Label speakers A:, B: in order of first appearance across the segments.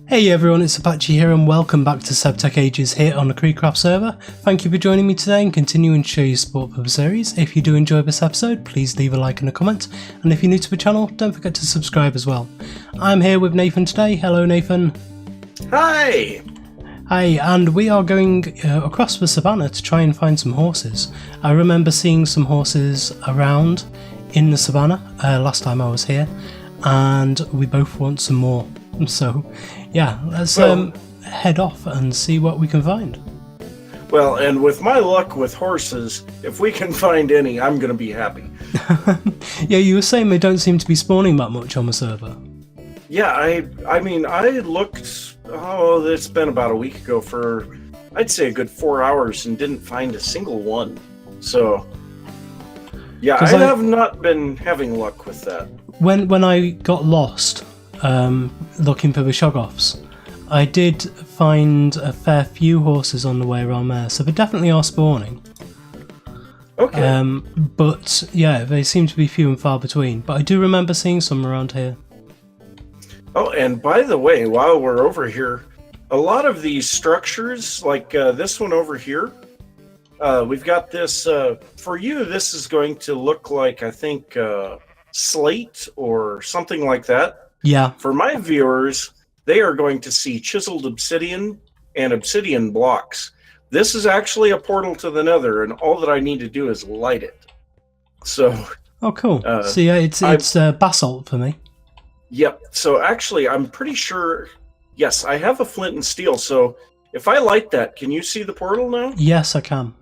A: Hey everyone, it's Apache here and welcome back to SevTech Ages here on the CreedCraft server. Thank you for joining me today and continuing to show you support for the series. If you do enjoy this episode, please leave a like and a comment, and if you're new to the channel, don't forget to subscribe as well. I'm here with Nathan today. Hello Nathan.
B: Hi!
A: Hi, and we are going across the savannah to try and find some horses. I remember seeing some horses around in the savannah last time I was here, and we both want some more. So, yeah, let's head off and see what we can find.
B: Well, and with my luck with horses, if we can find any, I'm going to be happy.
A: Yeah, you were saying they don't seem to be spawning that much on the server.
B: Yeah, I mean, I looked, it's been about a week ago for, I'd say a good 4 hours and didn't find a single one. So, yeah, I have not been having luck with that.
A: When I got lost looking for the shoggoths, I did find a fair few horses on the way around there, so they definitely are spawning.
B: Okay.
A: But yeah, they seem to be few and far between, but I do remember seeing some around here. Oh,
B: and by the way, while we're over here, a lot of these structures, like this one over here, we've got this, for you, this is going to look like, I think, slate or something like that.
A: Yeah.
B: For my viewers, they are going to see chiseled obsidian and obsidian blocks. This is actually a portal to the nether, and all that I need to do is light it. So.
A: Oh, cool. So yeah, it's basalt for me.
B: Yep. So actually, I'm pretty sure. Yes, I have a flint and steel. So if I light that, can you see the portal now?
A: Yes, I can.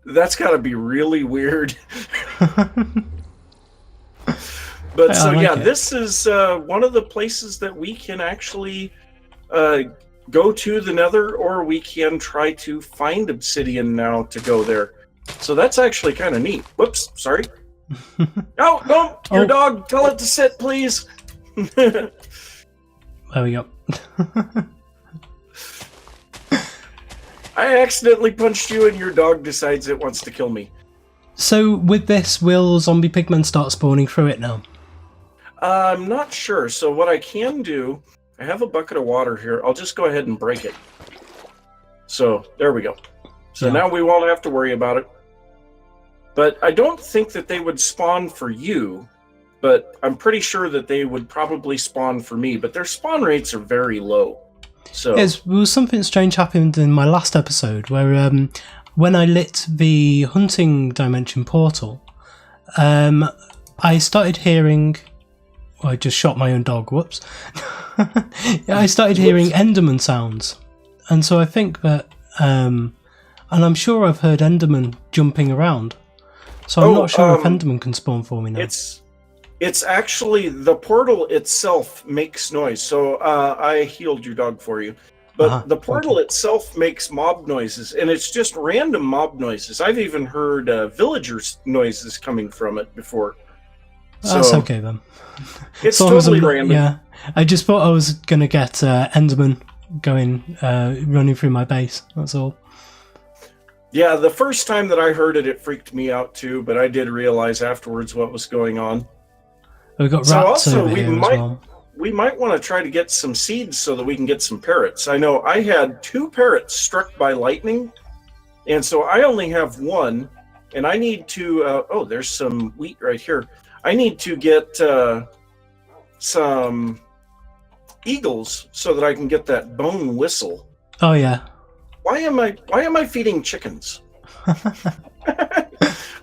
B: That's got to be really weird. But so yeah, this is one of the places that we can actually go to the nether, or we can try to find obsidian now to go there. So that's actually kind of neat. Whoops, sorry. Oh, no, your dog, tell it to sit, please.
A: There we go.
B: I accidentally punched you and your dog decides it wants to kill me.
A: So with this, will zombie pigmen start spawning through it now?
B: I'm not sure. So what I can do, I have a bucket of water here. I'll just go ahead and break it. So there we go. So now we won't have to worry about it. But I don't think that they would spawn for you, but I'm pretty sure that they would probably spawn for me. But their spawn rates are very low. So
A: there was something strange happened in my last episode where when I lit the hunting dimension portal, I started hearing. I just shot my own dog, whoops. Yeah, I started hearing Enderman sounds. And so I think that, and I'm sure I've heard Enderman jumping around. So I'm not sure if Enderman can spawn for me now.
B: It's actually, the portal itself makes noise. So I healed your dog for you. But the portal itself makes mob noises, and it's just random mob noises. I've even heard villagers' noises coming from it before.
A: That's okay then.
B: It's totally random.
A: Yeah, I just thought I was going to get Enderman going, running through my base, that's all.
B: Yeah, the first time that I heard it, it freaked me out too, but I did realize afterwards what was going on.
A: We've got rats over here as well.
B: We might want to try to get some seeds so that we can get some parrots. I know I had 2 parrots struck by lightning, and so I only have 1, and I need to, oh, there's some wheat right here. I need to get some eagles so that I can get that bone whistle.
A: Oh yeah.
B: Why am I feeding chickens? I'm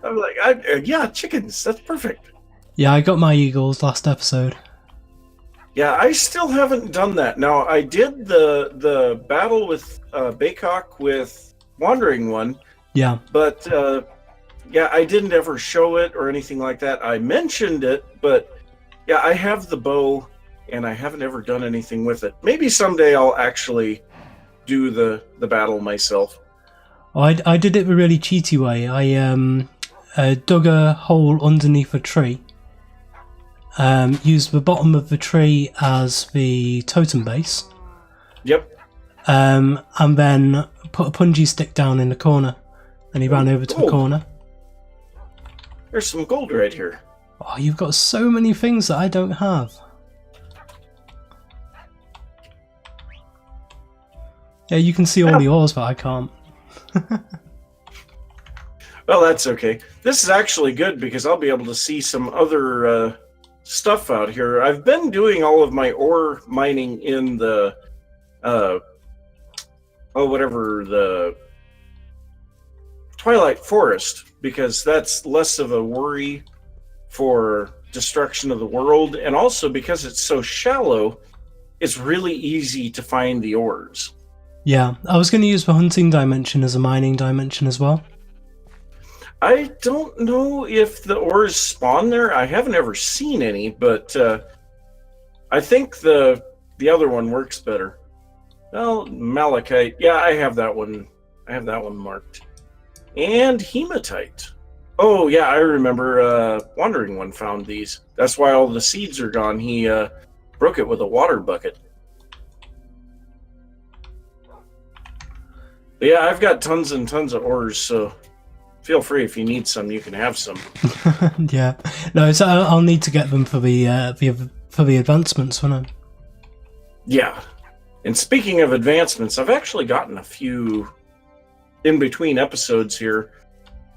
B: like, yeah, chickens. That's perfect.
A: Yeah, I got my eagles last episode.
B: Yeah, I still haven't done that. Now, I did the battle with Baycock with Wandering One.
A: Yeah.
B: But, yeah, I didn't ever show it or anything like that. I mentioned it, but, yeah, I have the bow, and I haven't ever done anything with it. Maybe someday I'll actually do the battle myself.
A: Oh, I did it the really cheaty way. I dug a hole underneath a tree. Used the bottom of the tree as the totem base.
B: Yep.
A: And then put a punji stick down in the corner, and he ran over to the corner.
B: There's some gold right here.
A: Oh, you've got so many things that I don't have. Yeah, you can see all the ores, but I can't.
B: Well, that's okay. This is actually good because I'll be able to see some other stuff out here. I've been doing all of my ore mining in the whatever, the Twilight Forest, because that's less of a worry for destruction of the world, and also because it's so shallow, it's really easy to find the ores.
A: Yeah, I was going to use the hunting dimension as a mining dimension as well.
B: I don't know if the ores spawn there. I haven't ever seen any, but I think the other one works better. Well, malachite. Yeah, I have that one. I have that one marked. And hematite. Oh, yeah, I remember Wandering One found these. That's why all the seeds are gone. He broke it with a water bucket. But yeah, I've got tons and tons of ores, so feel free if you need some, you can have some.
A: Yeah, no, so I'll need to get them for the advancements, won't I?
B: Yeah, and speaking of advancements, I've actually gotten a few in between episodes here.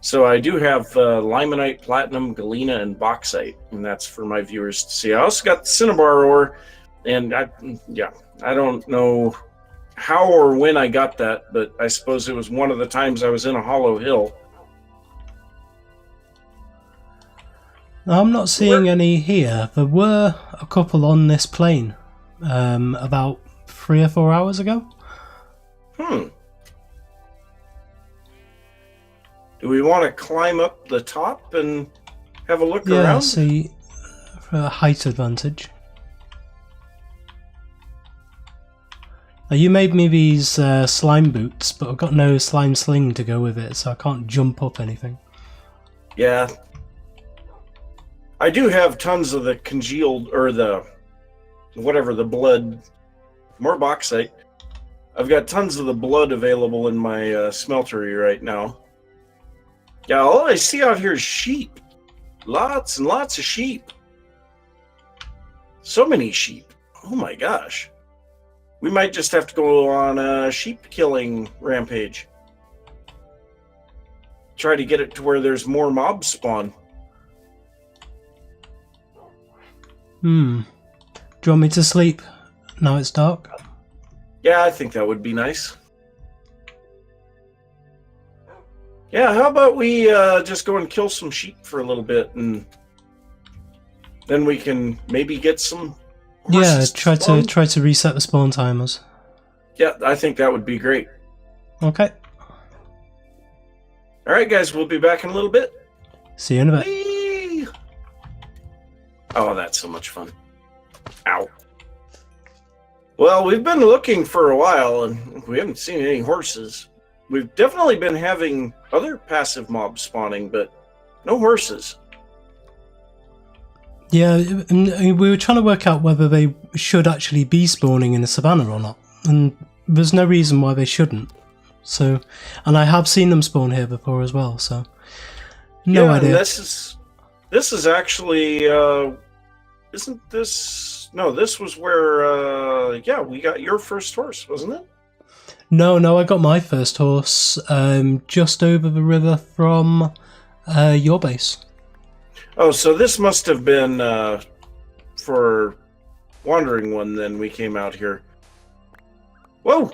B: So I do have limonite, platinum, galena, and bauxite, and that's for my viewers to see. I also got the cinnabar ore, and I don't know how or when I got that, but I suppose it was one of the times I was in a hollow hill.
A: I'm not seeing any here. There were a couple on this plane about 3 or 4 hours ago.
B: Do we want to climb up the top and have a look around?
A: Yeah, see, for a height advantage. Now, you made me these slime boots, but I've got no slime sling to go with it, so I can't jump up anything.
B: Yeah. I do have tons of the congealed, or the blood, more bauxite. I've got tons of the blood available in my smeltery right now. Yeah, all I see out here is sheep. Lots and lots of sheep. So many sheep. Oh my gosh. We might just have to go on a sheep killing rampage. Try to get it to where there's more mobs spawn.
A: Do you want me to sleep now it's dark?
B: Yeah, I think that would be nice. Yeah, how about we just go and kill some sheep for a little bit, and then we can maybe get some horses.
A: Yeah, try to reset the spawn timers.
B: Yeah, I think that would be great.
A: Okay.
B: All right, guys, we'll be back in a little bit.
A: See you in a bit.
B: Whee! Oh, that's so much fun. Ow. Well, we've been looking for a while, and we haven't seen any horses. We've definitely been having other passive mobs spawning, but no horses.
A: Yeah, we were trying to work out whether they should actually be spawning in the savannah or not, and there's no reason why they shouldn't. So, and I have seen them spawn here before as well, so no idea.
B: This is actually isn't this? No, this was where we got your first horse, wasn't it?
A: No, I got my first horse just over the river from your base.
B: Oh, so this must have been for Wandering One, then we came out here. Whoa!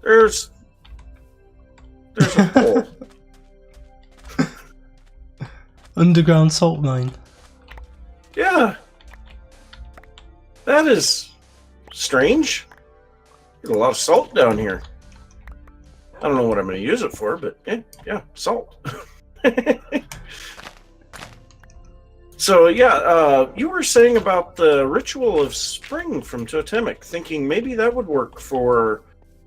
B: There's a hole.
A: Underground salt mine.
B: Yeah. That is strange. There's a lot of salt down here. I don't know what I'm going to use it for, but yeah, salt. So yeah, you were saying about the ritual of spring from Totemic, thinking maybe that would work for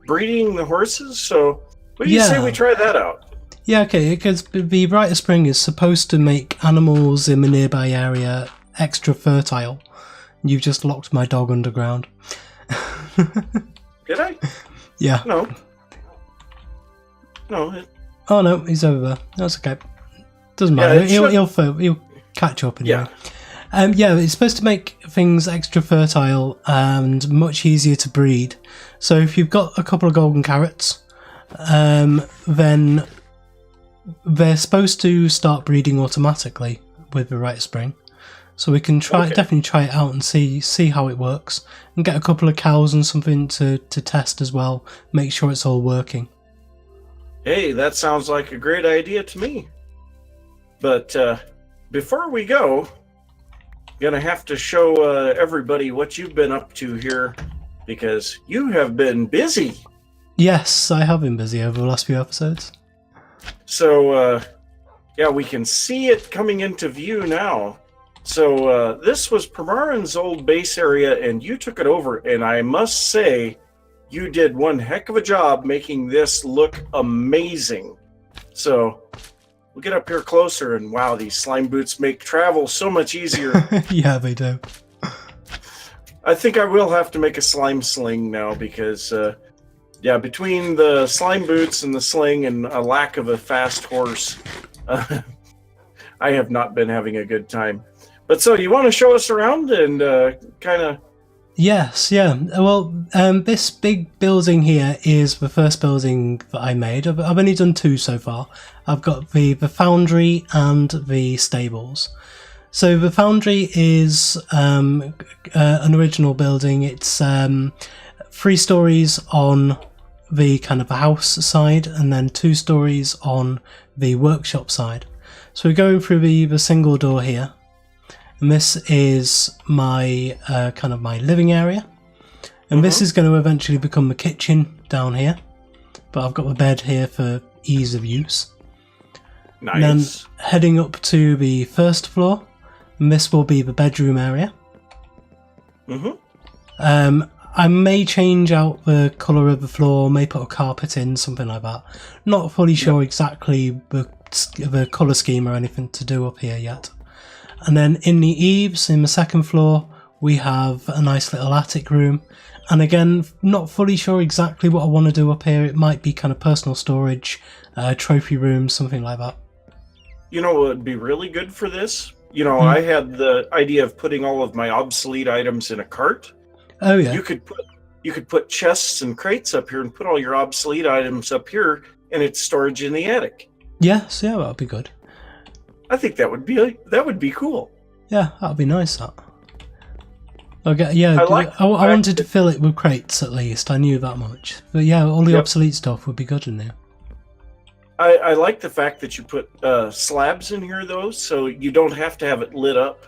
B: breeding the horses. So what do you say we try that out?
A: Yeah, okay, because the Rite of Spring is supposed to make animals in the nearby area extra fertile. You've just locked my dog underground.
B: Did I?
A: Yeah.
B: No.
A: Oh no, he's over there. That's okay. Doesn't matter. He'll catch up anyway. Yeah, it's supposed to make things extra fertile and much easier to breed. So if you've got a couple of golden carrots, then they're supposed to start breeding automatically with the right spring. So we can definitely try it out and see how it works, and get a couple of cows and something to test as well. Make sure it's all working.
B: Hey, that sounds like a great idea to me. But before we go, gonna have to show everybody what you've been up to here, because you have been busy.
A: Yes, I have been busy over the last few episodes.
B: So yeah, we can see it coming into view now. So this was Primarin's old base area, and you took it over, and I must say you did one heck of a job making this look amazing. So we'll get up here closer, and wow, these slime boots make travel so much easier.
A: Yeah, they do.
B: I think I will have to make a slime sling now, because yeah, between the slime boots and the sling and a lack of a fast horse, I have not been having a good time. But so you want to show us around and kind of...
A: Yes, yeah. Well, this big building here is the first building that I made. I've only done 2 so far. I've got the Foundry and the stables. So the Foundry is an original building. It's 3 stories on the kind of house side, and then 2 stories on the workshop side. So we're going through the single door here. And this is my kind of my living area, and this is going to eventually become the kitchen down here, but I've got the bed here for ease of use.
B: Nice.
A: And then heading up to the first floor, and this will be the bedroom area. I may change out the colour of the floor, may put a carpet in, something like that. Not fully sure exactly the colour scheme or anything to do up here yet. And then in the eaves, in the second floor, we have a nice little attic room. And again, not fully sure exactly what I want to do up here. It might be kind of personal storage, trophy room, something like that.
B: You know what would be really good for this? You know, I had the idea of putting all of my obsolete items in a cart.
A: Oh yeah.
B: You could put chests and crates up here and put all your obsolete items up here, and it's storage in the attic.
A: Yes, yeah, that would be good.
B: I think that would be cool.
A: Yeah, that would be nice. That. Okay, yeah, I wanted to fill it with crates at least. I knew that much. But yeah, all the obsolete stuff would be good in there.
B: I like the fact that you put slabs in here, though, so you don't have to have it lit up.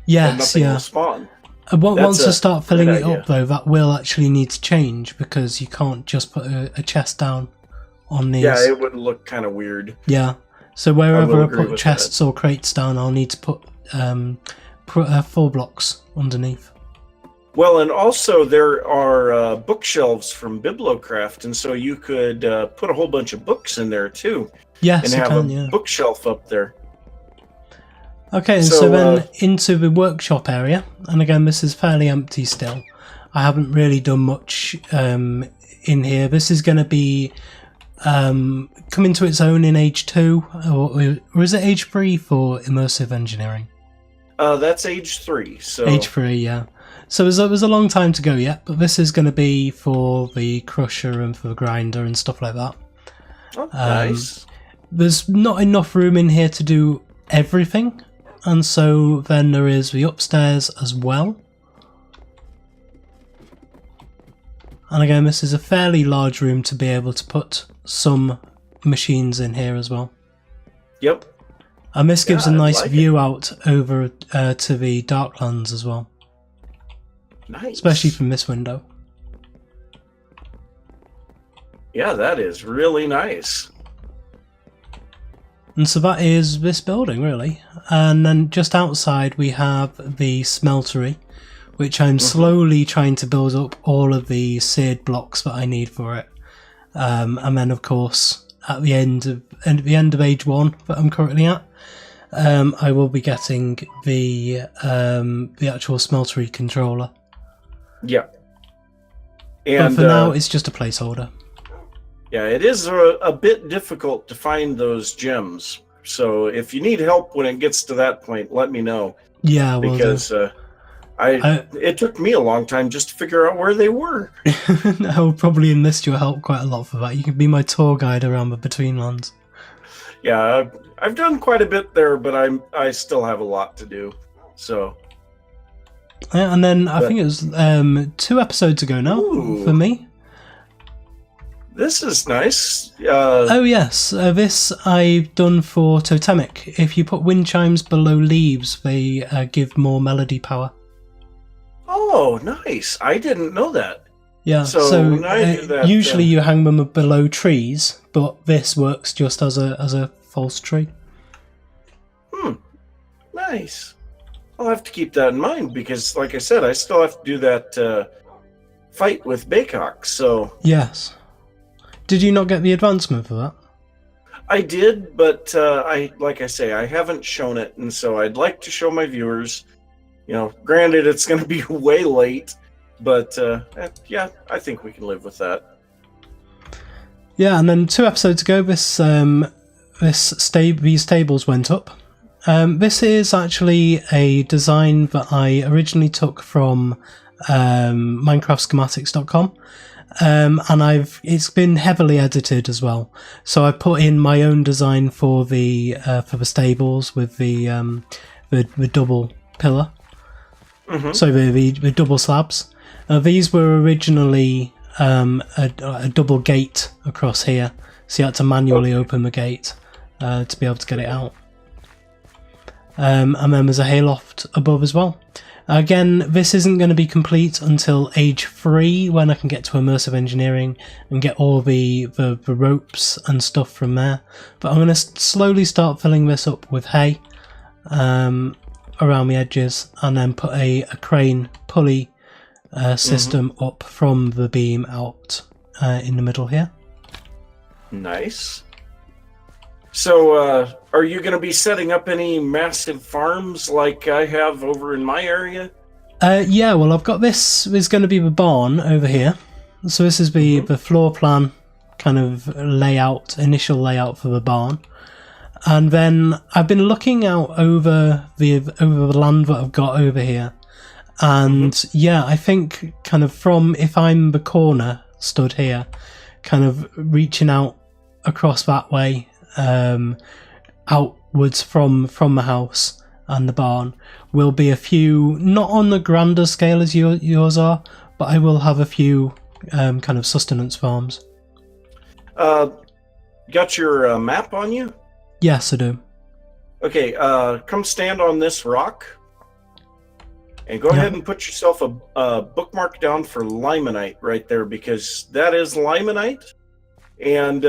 A: Yes,
B: yeah. Will spawn.
A: Once I start filling it up, though, that will actually need to change, because you can't just put a chest down on these.
B: Yeah, it would look kind of weird.
A: Yeah. So wherever I put chests or crates down, I'll need to put 4 blocks underneath.
B: Well, and also there are bookshelves from BiblioCraft, and so you could put a whole bunch of books in there too.
A: Yes,
B: and have a bookshelf up there.
A: Okay, and so then into the workshop area, and again, this is fairly empty still. I haven't really done much in here. This is going to be coming to its own in Age 2, or is it Age 3 for immersive engineering?
B: That's Age 3. So
A: Age 3, yeah. So there's a long time to go yet, but this is going to be for the crusher and for the grinder and stuff like that.
B: Oh, nice.
A: There's not enough room in here to do everything, and so then there is the upstairs as well. And again, this is a fairly large room to be able to put some machines in here as well.
B: Yep.
A: And this gives a nice view out over to the Darklands as well.
B: Nice.
A: Especially from this window.
B: Yeah, that is really nice.
A: And so that is this building, really. And then just outside we have the smeltery, which I'm slowly trying to build up all of the seared blocks that I need for it. And then, of course, at the end of Age 1 that I'm currently at, I will be getting the actual smeltery controller.
B: Yeah. And
A: but for now, it's just a placeholder.
B: Yeah, it is a bit difficult to find those gems. So if you need help when it gets to that point, let me know.
A: Yeah, will do.
B: Because it took me a long time just to figure out where they were.
A: I will probably enlist your help quite a lot for that. You can be my tour guide around the Betweenlands.
B: Yeah, I've done quite a bit there, but I still have a lot to do. So.
A: And then I think it was 2 episodes ago now for me.
B: This is nice.
A: Oh yes, this I've done for Totemic. If you put Windchimes below leaves, they give more melody power.
B: Oh, nice! I didn't know that.
A: Yeah, so when I do that, usually you hang them below trees, but this works just as a false tree.
B: Nice. I'll have to keep that in mind because, like I said, I still have to do that fight with Baycock. So
A: yes. Did you not get the advancement for that?
B: I did, but like I say, I haven't shown it, and so I'd like to show my viewers. You know, granted, it's going to be way late, but yeah, I think we can live with that.
A: Yeah, and then 2 episodes ago, these tables went up. This is actually a design that I originally took from MinecraftSchematics.com. And it's been heavily edited as well. So I put in my own design for the stables with the double pillar. So the double slabs. These were originally a double gate across here, so you had to manually open the gate to be able to get it out. And then there's a hayloft above as well. Again, this isn't going to be complete until age 3, when I can get to immersive engineering and get all the ropes and stuff from there. But I'm going to slowly start filling this up with hay around the edges, and then put a crane pulley system up from the beam out in the middle here.
B: Nice. So, are you going to be setting up any massive farms like I have over in my area?
A: Yeah, well, I've got this is going to be the barn over here. So this is the floor plan kind of layout, initial layout for the barn. And then I've been looking out over the land that I've got over here. And yeah, I think kind of from, if I'm the corner stood here, kind of reaching out across that way, outwards from the house and the barn, will be a few, not on the grander scale as yours are, but I will have a few kind of sustenance farms.
B: Got your map on you?
A: Yes, I do.
B: Okay, come stand on this rock and go ahead and put yourself a bookmark down for limonite right there, because that is limonite. And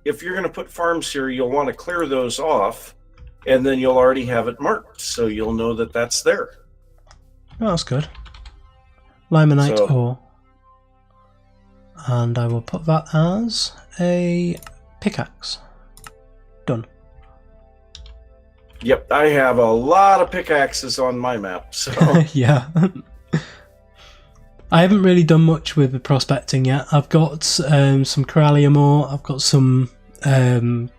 B: if you're going to put farms here, you'll want to clear those off, and then you'll already have it marked, so you'll know that that's there.
A: Oh, that's good. Limonite ore. And I will put that as a pickaxe. Done.
B: Yep, I have a lot of pickaxes on my map, so...
A: Yeah. I haven't really done much with the prospecting yet. I've got some corallium ore, I've got some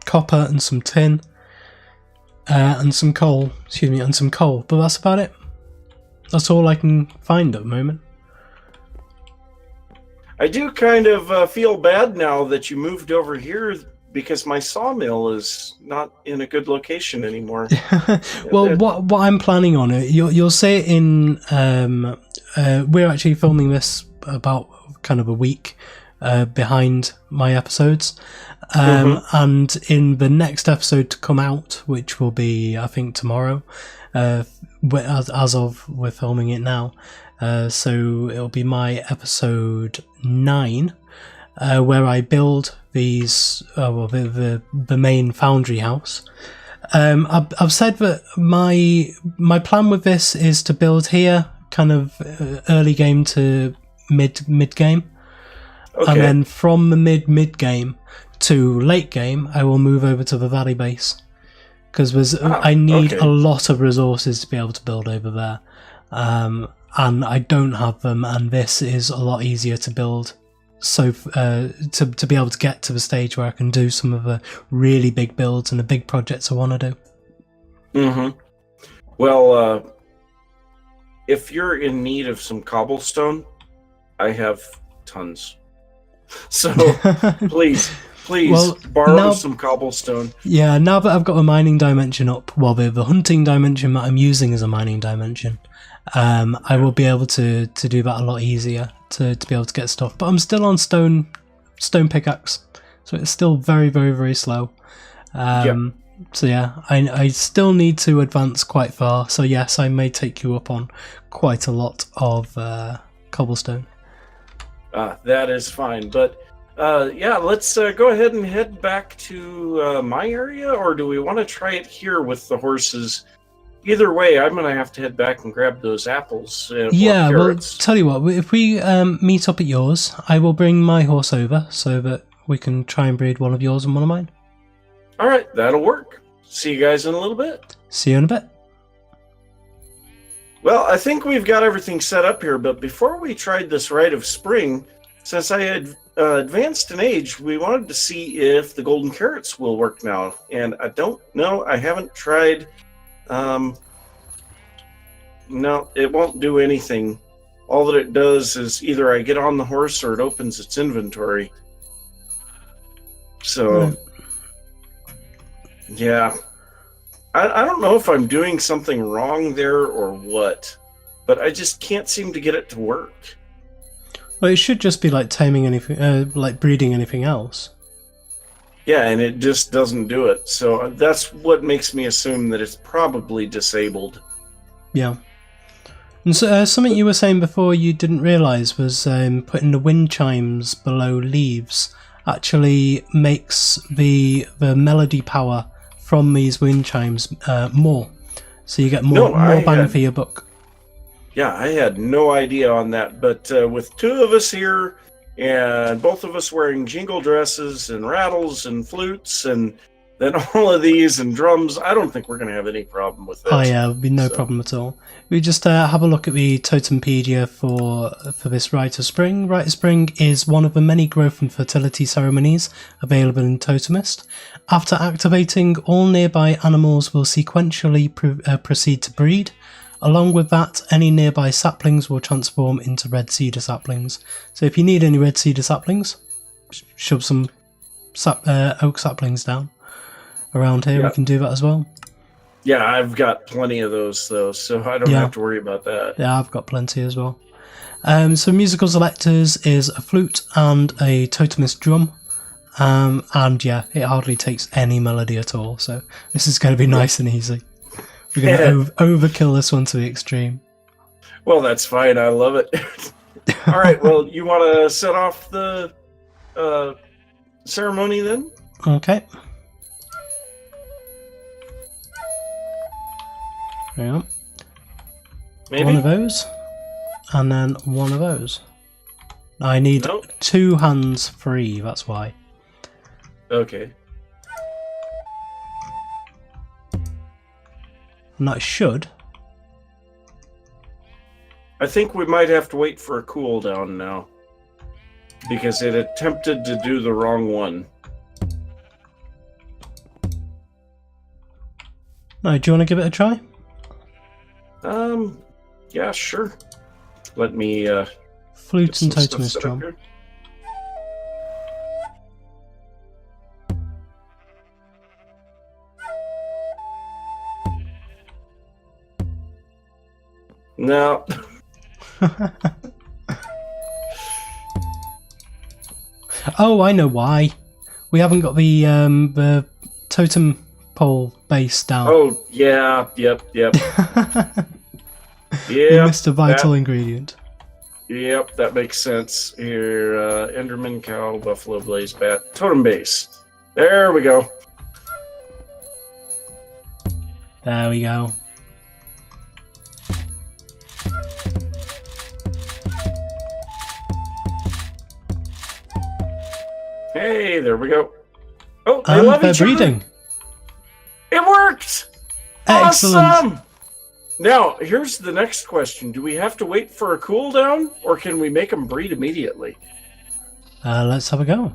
A: copper and some tin, and some coal, but that's about it. That's all I can find at the moment.
B: I do kind of feel bad now that you moved over here, because my sawmill is not in a good location anymore.
A: Well, what I'm planning on it, you'll see it in. We're actually filming this about kind of a week behind my episodes, and in the next episode to come out, which will be I think tomorrow, as of we're filming it now. So it'll be my episode 9, where I build these, the main Foundry house. I've said that my plan with this is to build here, kind of early game to mid game, and then from the mid game to late game, I will move over to the valley base, because I need a lot of resources to be able to build over there. And I don't have them, and this is a lot easier to build so to be able to get to the stage where I can do some of the really big builds and the big projects I want to do.
B: Mm-hmm. Well, if you're in need of some cobblestone, I have tons. So please borrow some cobblestone.
A: Yeah, now that I've got a mining dimension up, well, the hunting dimension that I'm using is a mining dimension, I will be able to do that a lot easier to be able to get stuff. But I'm still on stone pickaxe, so it's still very, very, very slow. So yeah, I still need to advance quite far. So yes, I may take you up on quite a lot of cobblestone.
B: That is fine, but yeah, let's go ahead and head back to my area, or do we want to try it here with the horses? Either way, I'm going to have to head back and grab those apples.
A: Yeah, well, tell you what, if we meet up at yours, I will bring my horse over so that we can try and breed one of yours and one of mine.
B: All right, that'll work. See you guys in a little bit.
A: See you in a bit.
B: Well, I think we've got everything set up here, but before we tried this Rite of Spring, since I had advanced in age, we wanted to see if the golden carrots will work now. And I don't know. I haven't tried. No, it won't do anything. All that it does is either I get on the horse or it opens its inventory. So, yeah. I don't know if I'm doing something wrong there or what, but I just can't seem to get it to work.
A: Well, it should just be like taming anything, like breeding anything else.
B: Yeah, and it just doesn't do it. So that's what makes me assume that it's probably disabled.
A: Yeah. And so something you were saying before you didn't realise was putting the wind chimes below leaves actually makes the melody power from these wind chimes more. So you get more bang for your buck.
B: Yeah, I had no idea on that, but with two of us here and both of us wearing jingle dresses and rattles and flutes and then all of these and drums, I don't think we're going to have any problem with that.
A: Oh yeah, it would be no problem at all. We just have a look at the Totempedia for this Rite of Spring. Rite of Spring is one of the many growth and fertility ceremonies available in Totemist. After activating, all nearby animals will sequentially proceed to breed. Along with that, any nearby saplings will transform into red cedar saplings. So if you need any red cedar saplings, shove some oak saplings down. Around here, we can do that as well.
B: Yeah, I've got plenty of those, though, so I don't have to worry about that.
A: Yeah, I've got plenty as well. So musical selectors is a flute and a totemist drum. And yeah, it hardly takes any melody at all, so this is going to be nice and easy. We're going to overkill this one to the extreme.
B: Well, that's fine. I love it. All right, well, you want to set off the ceremony then?
A: Okay. Yeah.
B: Maybe?
A: One of those, and then one of those. I need 2 hands free, that's why.
B: Okay.
A: And that should.
B: I think we might have to wait for a cooldown now, because it attempted to do the wrong one.
A: No, do you want to give it a try?
B: Yeah, sure. Let me,
A: Flute and totemist drum.
B: No.
A: Oh, I know why. We haven't got the totem pole base down.
B: Oh, yeah, yep.
A: You missed a vital ingredient.
B: Yep, that makes sense. Here, Enderman, cow, buffalo, blaze, bat, totem base. There we go.
A: There we go.
B: Hey, there we go. Oh,
A: and they're breeding.
B: It worked!
A: Excellent.
B: Awesome! Now, here's the next question. Do we have to wait for a cooldown, or can we make them breed immediately?
A: Let's have a go.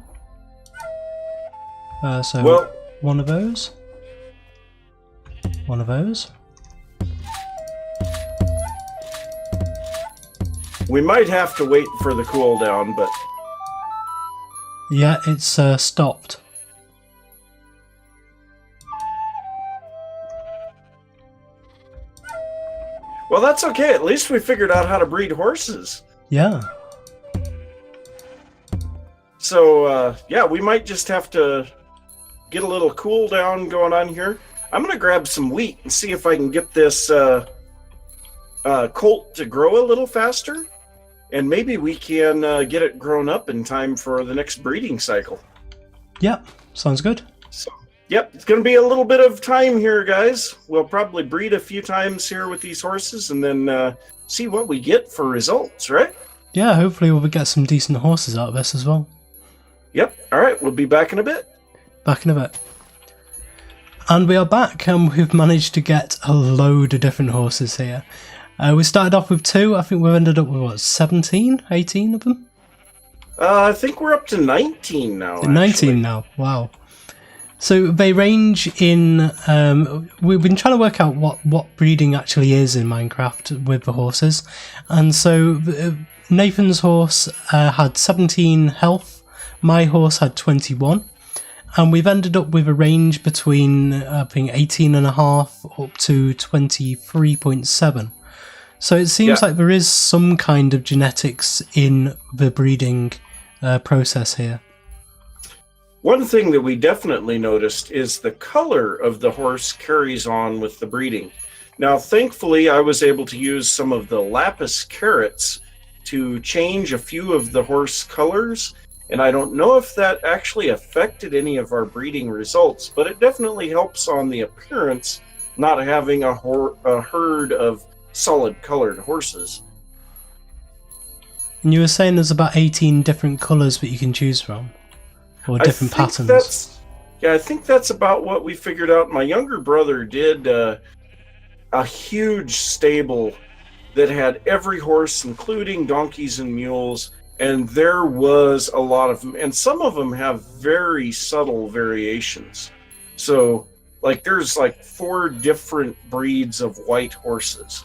A: So
B: Well,
A: one of those. One of those.
B: we might have to wait for the cooldown, but
A: Yeah, it's stopped.
B: well, that's okay. At least we figured out how to breed horses.
A: Yeah.
B: So, yeah, we might just have to get a little cooldown going on here. I'm going to grab some wheat and see if I can get this colt to grow a little faster. And maybe we can get it grown up in time for the next breeding cycle.
A: Yep, sounds good.
B: So, yep, it's going to be a little bit of time here, guys. We'll probably breed a few times here with these horses and then see what we get for results, right?
A: Yeah, hopefully we'll get some decent horses out of this as well.
B: Yep, all right, we'll be back in a bit.
A: Back in a bit. And we are back, and we've managed to get a load of different horses here. We started off with 2. I think we've ended up with, what, 17? 18 of them?
B: I think we're up to 19 now.
A: 19 now, wow. So they range in... we've been trying to work out what breeding actually is in Minecraft with the horses. And so Nathan's horse had 17 health, my horse had 21. And we've ended up with a range between, I think, 18.5 up to 23.7. So it seems like there is some kind of genetics in the breeding process here.
B: One thing that we definitely noticed is the color of the horse carries on with the breeding. Now, thankfully, I was able to use some of the lapis carrots to change a few of the horse colors. And I don't know if that actually affected any of our breeding results, but it definitely helps on the appearance, not having a herd of solid colored horses.
A: And you were saying there's about 18 different colours that you can choose from, or different patterns.
B: I think that's about what we figured out. My younger brother did a huge stable that had every horse, including donkeys and mules, and there was a lot of them, and some of them have very subtle variations. So, like, there's like 4 different breeds of white horses.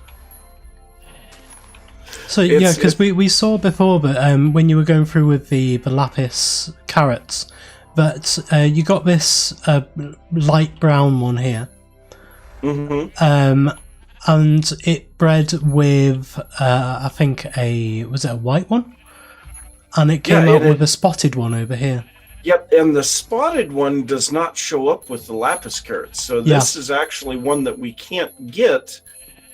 A: So yeah, because we saw before that when you were going through with the lapis carrots, that you got this light brown one here, and it bred with I think was it a white one, and it came out with a spotted one over here.
B: Yep, and the spotted one does not show up with the lapis carrots. So this is actually one that we can't get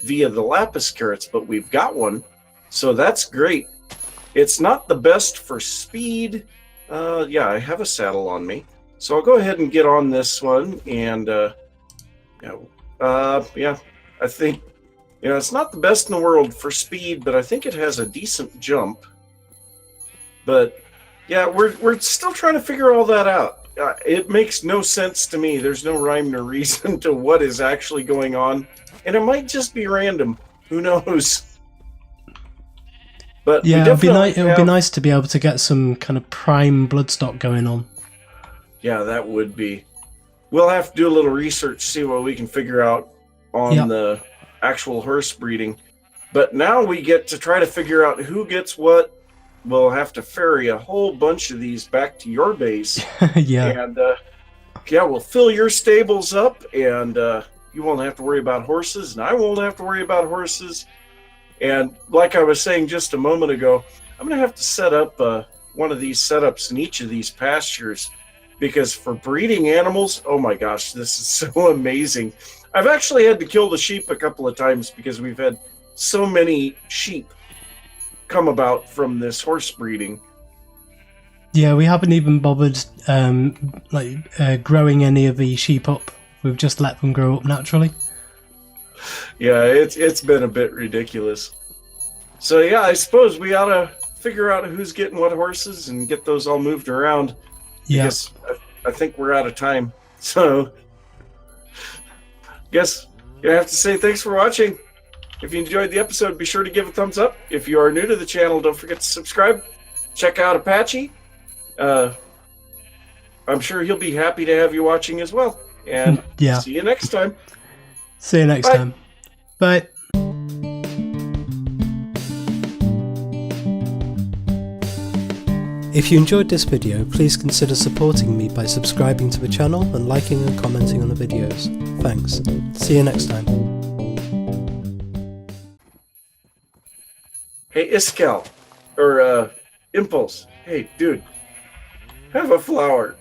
B: via the lapis carrots, but we've got one. So that's great. It's not the best for speed. Yeah, I have a saddle on me. So I'll go ahead and get on this one. And I think, it's not the best in the world for speed, but I think it has a decent jump. But yeah, we're still trying to figure all that out. It makes no sense to me. There's no rhyme or reason to what is actually going on. And it might just be random. Who knows? But
A: yeah, it would be nice to be able to get some kind of prime bloodstock going on.
B: Yeah, that would be. We'll have to do a little research, see what we can figure out on the actual horse breeding. But now we get to try to figure out who gets what. We'll have to ferry a whole bunch of these back to your base. And we'll fill your stables up, and you won't have to worry about horses, and I won't have to worry about horses. And like I was saying just a moment ago, I'm going to have to set up one of these setups in each of these pastures, because for breeding animals, oh my gosh, this is so amazing. I've actually had to kill the sheep a couple of times because we've had so many sheep come about from this horse breeding.
A: Yeah, we haven't even bothered growing any of the sheep up. We've just let them grow up naturally.
B: Yeah, it's been a bit ridiculous. So yeah, I suppose we ought to figure out who's getting what horses and get those all moved around.
A: Yeah.
B: Because I think we're out of time. So guess I have to say thanks for watching. If you enjoyed the episode, be sure to give a thumbs up. If you are new to the channel, don't forget to subscribe. Check out Apache. I'm sure he'll be happy to have you watching as well. And
A: Yeah.
B: see you next time.
A: See you next
B: Bye.
A: time. Bye. If you enjoyed this video, please consider supporting me by subscribing to the channel and liking and commenting on the videos. Thanks. See you next time.
B: Hey, Iskel. Or, Impulse. Hey, dude. Have a flower.